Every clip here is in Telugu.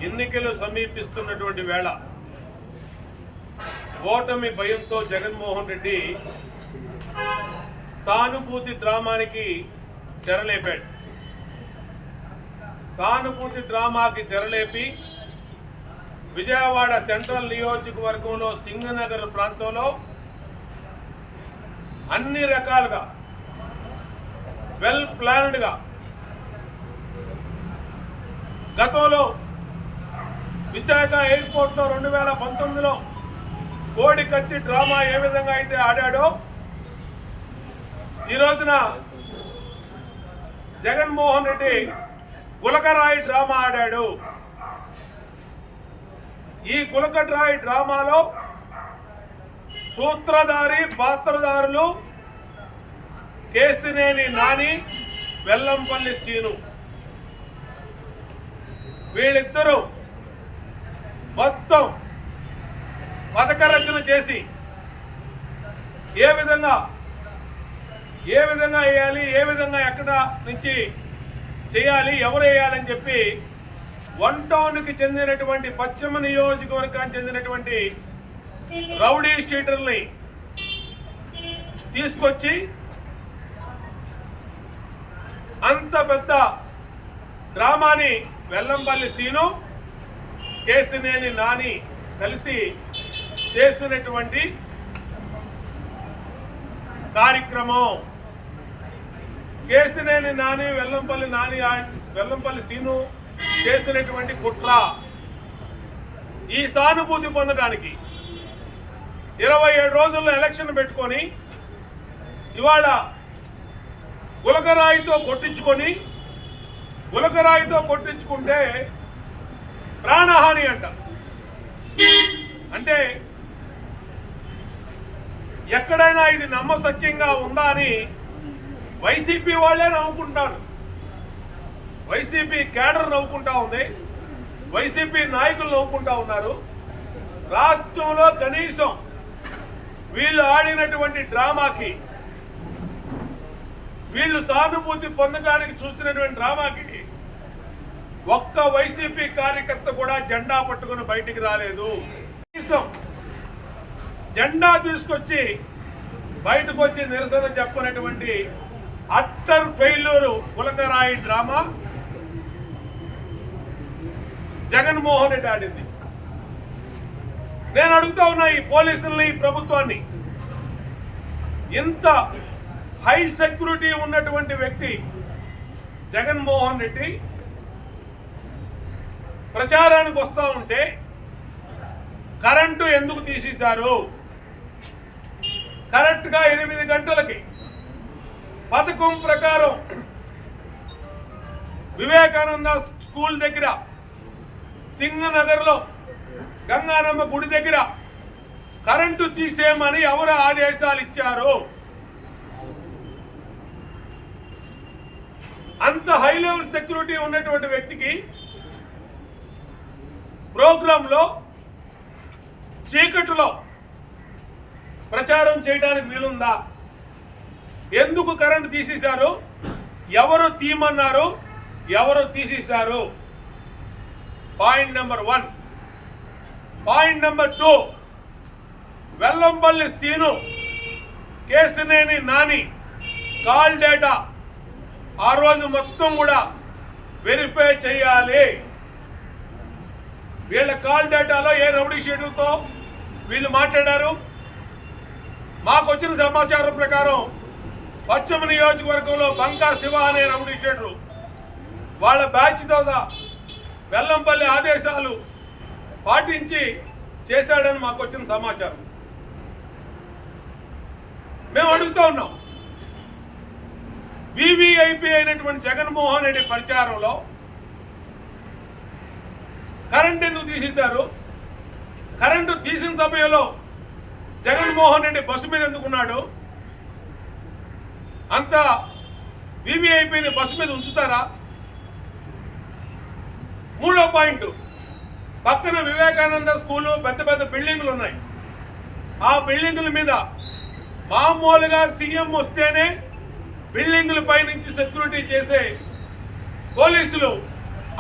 ఎన్నికలు సమీపిస్తున్నటువంటి వేళ ఓటమి భయంతో జగన్మోహన్ రెడ్డి సానుభూతి డ్రామాకి తెరలేపాడు. సానుభూతి డ్రామాకి తెరలేపి విజయవాడ సెంట్రల్ నియోజకవర్గంలో సింగనగర్ ప్రాంతంలో అన్ని రకాలుగా వెల్ ప్లాన్డ్గా గతంలో విశాఖ ఎయిర్పోర్ట్లో 2019లో కోడి కత్తి డ్రామా ఏ విధంగా అయితే ఆడాడో ఈ రోజున జగన్మోహన్ రెడ్డి గులకరాయి డ్రామా ఆడాడు. ఈ గులకరాయి డ్రామాలో సూత్రధారి పాత్రధారులు కేసినేని నాని, వెల్లంపల్లి శ్రీను. వీళ్ళిద్దరూ మొత్తం పథక రచన చేసి ఏ విధంగా వేయాలి, ఏ విధంగా ఎక్కడ నుంచి చేయాలి, ఎవరు వేయాలని చెప్పి 1 టౌన్కి చెందినటువంటి పశ్చిమ నియోజకవర్గానికి చెందినటువంటి రౌడీ షీటర్ని తీసుకొచ్చి అంత పెద్ద డ్రామాని వెల్లంపల్లి శ్రీను, కేసినేని నాని కలిసి చేసినటువంటి కార్యక్రమం. కేసినేని నాని, వెల్లంపల్లి శ్రీను చేసినటువంటి కుట్ర. ఈ సానుభూతి పొందడానికి 27 రోజుల్లో ఎలక్షన్ పెట్టుకొని ఇవాళ గులకరాయితో కొట్టించుకుంటే ప్రాణహాని అంట. అంటే ఎక్కడైనా ఇది నమ్మశక్యంగా ఉందా అని వైసీపీ వాళ్ళే నవ్వుకుంటారు. వైసీపీ కేడర్ నవ్వుకుంటా ఉంది, వైసీపీ నాయకులు నవ్వుకుంటా ఉన్నారు. రాష్ట్రంలో కనీసం వీళ్ళు ఆడినటువంటి డ్రామాకి, వీళ్ళు సానుభూతి పొందడానికి చూస్తున్నటువంటి డ్రామాకి ఒక్క వైసీపీ కార్యకర్త కూడా జెండా పట్టుకుని బయటికి రాలేదు. కనీసం జెండా తీసుకొచ్చి బయటకు వచ్చి నిరసన చెప్పినటువంటి అట్టర్ ఫెయిల్యూరు గులకరాయి డ్రామా జగన్మోహన్ రెడ్డి ఆడింది. నేను అడుగుతా ఉన్నా ఈ పోలీసుల్ని, ఈ ప్రభుత్వాన్ని, ఇంత హై సెక్యూరిటీ ఉన్నటువంటి వ్యక్తి జగన్మోహన్ రెడ్డి ప్రచారానికి వస్తూ ఉంటే కరెంటు ఎందుకు తీసేశారు? కరెక్ట్గా 8 గంటలకి పథకం ప్రకారం వివేకానంద స్కూల్ దగ్గర, సింగనగర్లో గంగానమ్మ గుడి దగ్గర కరెంటు తీసేయమని ఎవరు ఆదేశాలు ఇచ్చారు? అంత హై లెవెల్ సెక్యూరిటీ ఉన్నటువంటి వ్యక్తికి ప్రోగ్రాంలో చీకటిలో ప్రచారం చేయడానికి వీలుందా? ఎందుకు కరెంటు తీసేశారు? ఎవరు తీయమన్నారు? ఎవరు తీసేశారు? Point number 1. Point number 2, Vellampalli Srinu, Kesineni Nani call data ఆ రోజు మొత్తం కూడా వెరిఫై చేయాలి. వీళ్ళ కాల్ డేటాలో ఏ రౌడీ షీటర్తో వీళ్ళు మాట్లాడారు? మాకు వచ్చిన సమాచారం ప్రకారం పశ్చిమ నియోజకవర్గంలో బంకా శివ అనే రౌడీ షీటరు వాళ్ళ బ్యాచ్తో వెల్లంపల్లి ఆదేశాలు పాటించి చేశాడని మాకు వచ్చిన సమాచారం. మేము అడుగుతూ ఉన్నాం, వివిఐపి అయినటువంటి జగన్మోహన్ రెడ్డి ప్రచారంలో కరెంట్ ఎందుకు తీసేశారు? కరెంటు తీసిన సమయంలో జగన్మోహన్ రెడ్డి బస్సు మీద ఎందుకున్నాడు? అంత వివిఐపిని బస్సు మీద ఉంచుతారా? 3వ పాయింట్, పక్కన వివేకానంద స్కూలు పెద్ద పెద్ద బిల్డింగ్లు ఉన్నాయి. ఆ బిల్డింగుల మీద మామూలుగా సీఎం వస్తేనే బిల్డింగుల పై నుంచి సెక్యూరిటీ చేసే పోలీసులు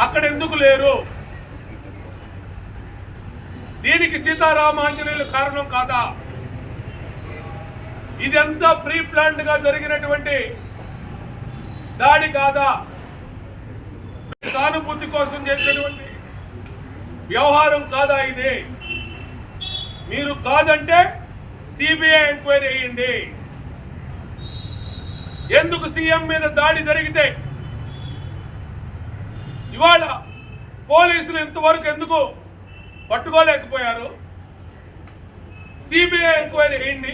అక్కడ ఎందుకు లేరు? దీనికి సీతారామాంజనేయులు కారణం కాదా? ఇదంతా ప్రీ ప్లాన్డ్ గా జరిగినటువంటి దాడి కాదా? సానుభూతి కోసం చేసినటువంటి వ్యవహారం కాదా ఇది? మీరు కాదంటే సిబిఐ ఎంక్వైరీ అయ్యింది. ఎందుకు సీఎం మీద దాడి జరిగితే ఇవాళ పోలీసులు ఇంతవరకు ఎందుకు పట్టుకోలేకపోయారు? సిబిఐ ఎంక్వైరీ అయ్యింది.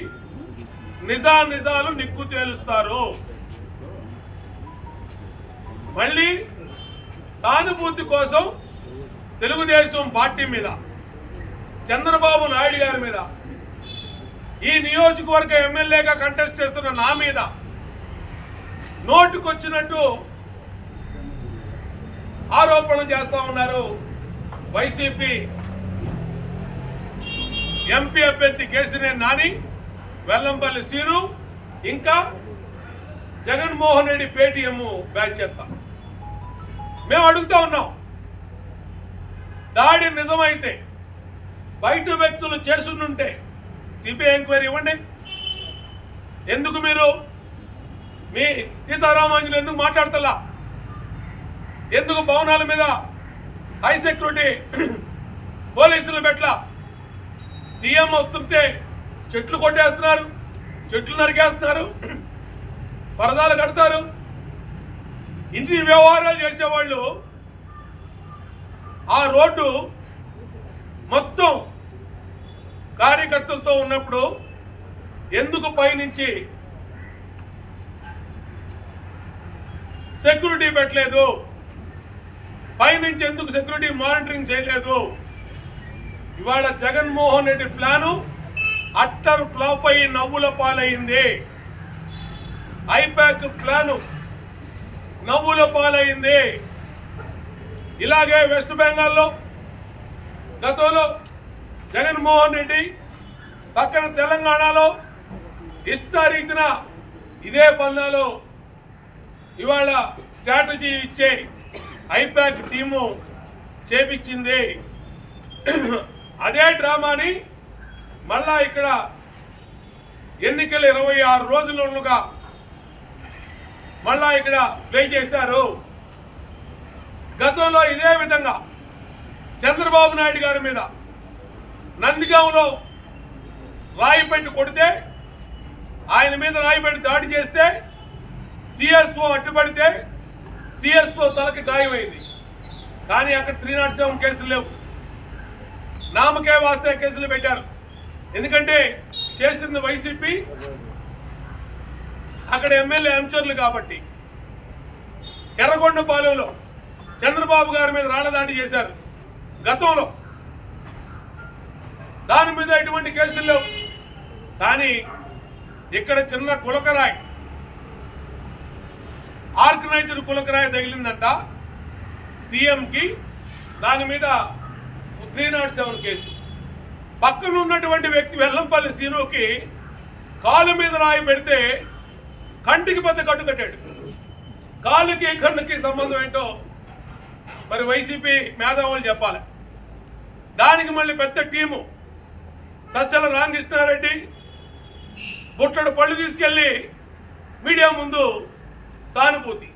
నిజాలు నిక్కు తేలుస్తారు. మళ్ళీ సానుభూతి కోసం తెలుగుదేశం పార్టీ మీద, చంద్రబాబు నాయుడు గారి మీద, ఈ నియోజకవర్గ ఎమ్మెల్యేగా కంటెస్ట్ చేస్తున్న నా మీద నోటుకొచ్చినట్టు ఆరోపణలు చేస్తా ఉన్నారు. వైసీపీ ఎంపీ అభ్యర్థి కేసినేని నాని, వెల్లంపల్లి శ్రీను, ఇంకా జగన్మోహన్ రెడ్డి పేటీఎం బ్యాచ్ చేస్తాం. మేము అడుగుతా ఉన్నాం, దాడి నిజమైతే, బయట వ్యక్తులు చేస్తుంటే సిబిఐ ఎంక్వైరీ ఇవ్వండి. ఎందుకు మీరు మీ సీతారామాంజనేయులు ఎందుకు మాట్లాడతలా? ఎందుకు భవనాల మీద హై సెక్యూరిటీ పోలీసులు పెట్ల? సీఎం వస్తుంటే చెట్లు కొట్టేస్తున్నారు, చెట్లు నరికేస్తున్నారు, పరదాలు కడతారు. ఇన్ని వ్యవహారాలు చేసేవాళ్ళు ఆ రోడ్డు మొత్తం కార్యకర్తలతో ఉన్నప్పుడు ఎందుకు పైనుంచి సెక్యూరిటీ పెట్టలేదు? పైనుంచి ఎందుకు సెక్యూరిటీ మానిటరింగ్ చేయలేదు? ఇవాళ Jaganmohan Reddy plan utter flop అయ్యి నవ్వుల పాలైంది. ఐపాక్ ప్లాను నవ్వుల పాలైంది. ఇలాగే వెస్ట్ బెంగాల్లో గతంలో జగన్మోహన్ రెడ్డి, పక్కన తెలంగాణలో ఇష్టారీతిన ఇదే పందాలో ఇవాళ స్ట్రాటజీ ఇచ్చే ఐపాక్ టీము చేపించింది. అదే డ్రామాని మళ్ళా ఇక్కడ ఎన్నికలు 26 రోజులుగా మళ్ళా ఇక్కడ ప్లే చేశారు. గతంలో ఇదే విధంగా చంద్రబాబు నాయుడు గారి మీద నందిగాంలో రాయి పెట్టి కొడితే, ఆయన మీద రాయి పెట్టి దాడి చేస్తే, సిఎస్ఓ అడ్డుపడితే సిఎస్ఓ తలకి గాయమైంది. కానీ అక్కడ 307 కేసులు లేవు, నామకే వాస్తే కేసులు పెట్టారు. ఎందుకంటే చేసింది వైసీపీ, అక్కడ ఎమ్మెల్యే అంచర్లు కాబట్టి. ఎర్రగొండపాలెంలో చంద్రబాబు గారి మీద రాళ్ల దాడి చేశారు గతంలో, దాని మీద ఎటువంటి కేసులు లేవు. కానీ ఇక్కడ చిన్న కులకరాయి, ఆర్గనైజర్ కులకరాయి తగిలిందంట సీఎంకి, దాని మీద 307 కేసు. పక్కన ఉన్నటువంటి వ్యక్తి వెల్లంపల్లి శ్రీనుకి కాలు మీద రాయి పెడితే కంటికి పెద్ద కట్టు కట్టాడు. కాలుకి కన్నుకి సంబంధం ఏంటో మరి వైసీపీ మేధావులు చెప్పాలి. దానికి మళ్ళీ పెద్ద టీము, సజ్జల రామకృష్ణారెడ్డి బుట్టడు పళ్ళు తీసుకెళ్లి మీడియా ముందు సానుభూతి.